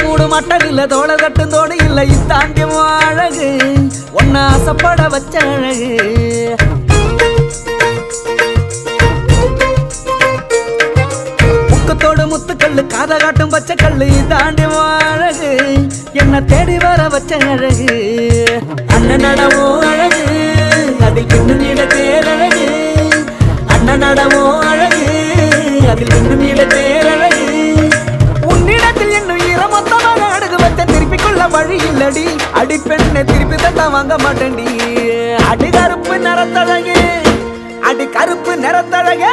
மூடு mutton இல்ல தோள கட்டும் தோடு இல்ல இத்தாண்டி அழகு ஒன்ன ஆசைப்பட வச்ச அழகு முக்கத்தோடு முத்துக்கல்லு காத காட்டும் பச்சை கல்லு இதாண்டி அழகு என்ன தேடி வர வச்ச அழகு அண்ணன் நடவோ அழகு அதில் இன்னும் நீட தேரழகு அண்ணன் நடவோ அழகு அதில் இன்னும் நீட தேரழகு உன்னிடத்தில் இன்னும் ஈரமொத்தமாக அடகு வச்ச திருப்பிக் கொள்ள வழி இல்லடி அடி பெண்ணை திருப்பி தட்ட வாங்க மாட்டேன்டி அடி கருப்பு நிறத்தழகு அடி கருப்பு நிறத்தழகு